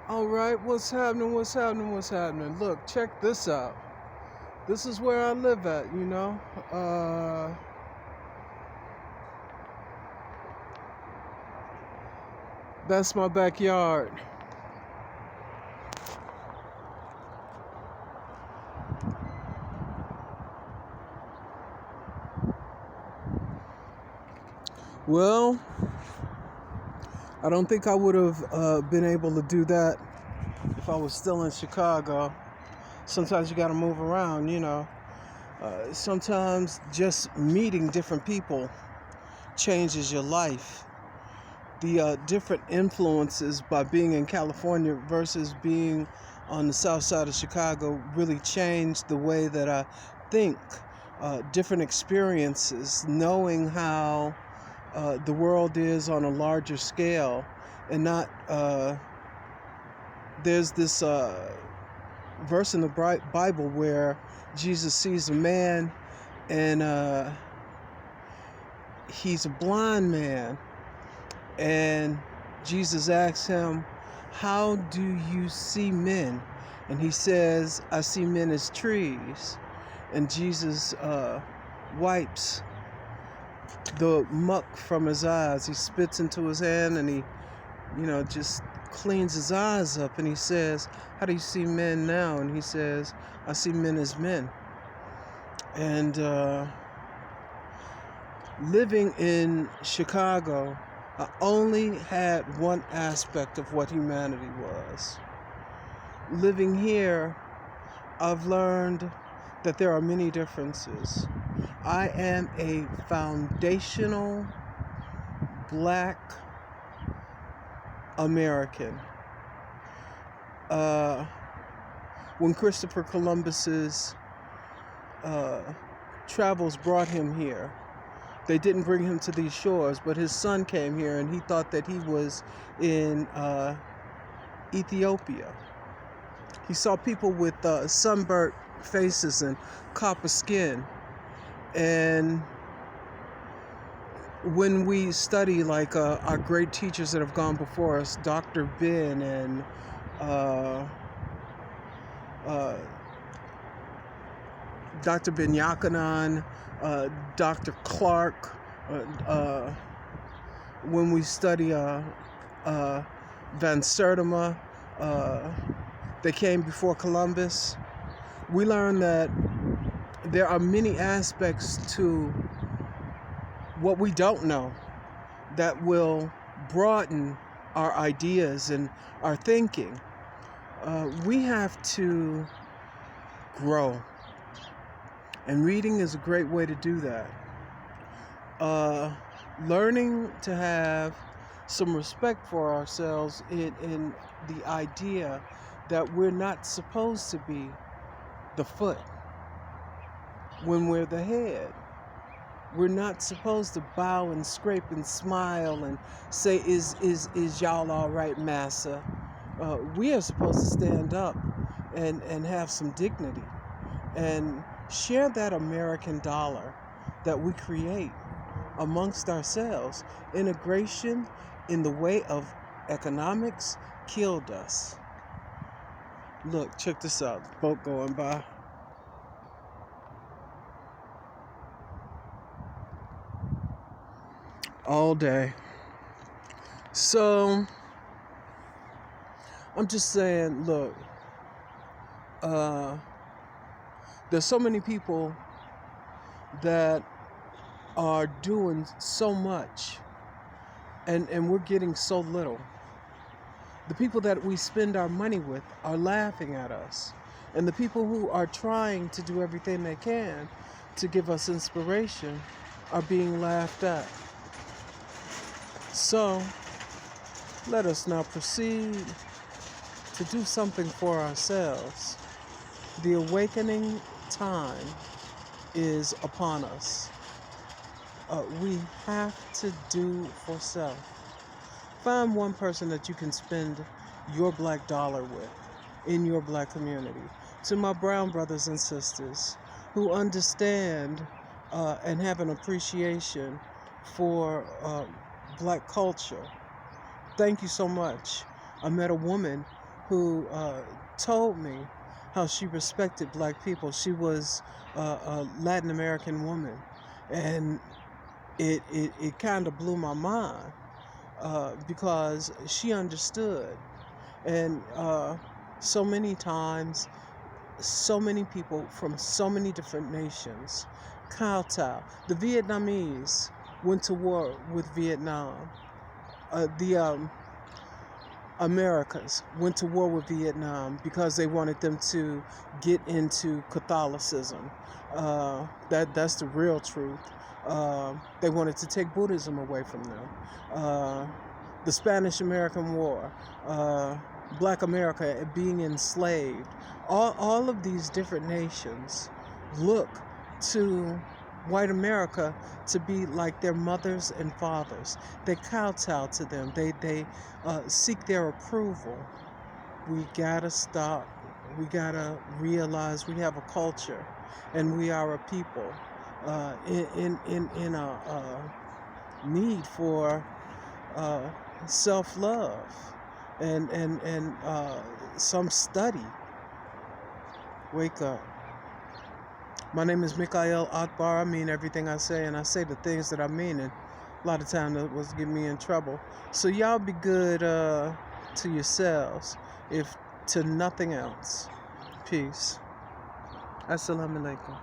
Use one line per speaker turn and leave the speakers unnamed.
All right, what's happening? What's happening? What's happening? Look, check this out. This is where I live at, you know. That's my backyard. Well, I don't think I would have been able to do that if I was still in Chicago. Sometimes you got to move around, you know. Sometimes just meeting different people changes your life. The different influences by being in California versus being on the south side of Chicago really changed the way that I think. Different experiences, knowing how the world is on a larger scale, and not there's this verse in the Bible where Jesus sees a man and he's a blind man. And Jesus asks him, "How do you see men?" And he says, "I see men as trees." And Jesus wipes the muck from his eyes. He spits into his hand and he, just cleans his eyes up. And he says, "How do you see men now?" And he says, "I see men as men." And living in Chicago, I only had one aspect of what humanity was. Living here, I've learned that there are many differences. I am a foundational Black American. When Christopher Columbus's travels brought him here, they didn't bring him to these shores, but his son came here and he thought that he was in Ethiopia. He saw people with sunburnt faces and copper skin. And when we study like our great teachers that have gone before us, Dr. Ben and Dr. Ben Yakanan, Dr. Clark, when we study Van Sertima, they came before Columbus, we learn that there are many aspects to what we don't know that will broaden our ideas and our thinking. We have to grow. And reading is a great way to do that. Learning to have some respect for ourselves in the idea that we're not supposed to be the foot when we're the head. We're not supposed to bow and scrape and smile and say, is y'all all right, massa? We are supposed to stand up and have some dignity and share that American dollar that we create amongst ourselves. Integration in the way of economics killed us. Look, check this out. Boat going by. All day. So, I'm just saying, look, there's so many people that are doing so much and we're getting so little. The people that we spend our money with are laughing at us. And the people who are trying to do everything they can to give us inspiration are being laughed at. So, let us now proceed to do something for ourselves. The awakening time is upon us. We have to do for self. Find one person that you can spend your black dollar with in your black community. To my brown brothers and sisters who understand and have an appreciation for black culture, thank you so much. I met a woman who told me how she respected black people. She was a Latin American woman, and it kind of blew my mind because she understood. And so many times, so many people from so many different nations kowtow. The Vietnamese went to war with Vietnam. The Americans went to war with Vietnam because they wanted them to get into Catholicism. That's the real truth. They wanted to take Buddhism away from them. The Spanish-American War, Black America being enslaved. All of these different nations look to white America to be like their mothers and fathers. They kowtow to them. They seek their approval. We gotta stop. We gotta realize we have a culture, and we are a people in a need for uh, self-love and some study. Wake up. My name is Mikhail Akbar. I mean everything I say, and I say the things that I mean, and a lot of times that was get me in trouble. So y'all be good to yourselves, if to nothing else. Peace. Assalamu alaikum.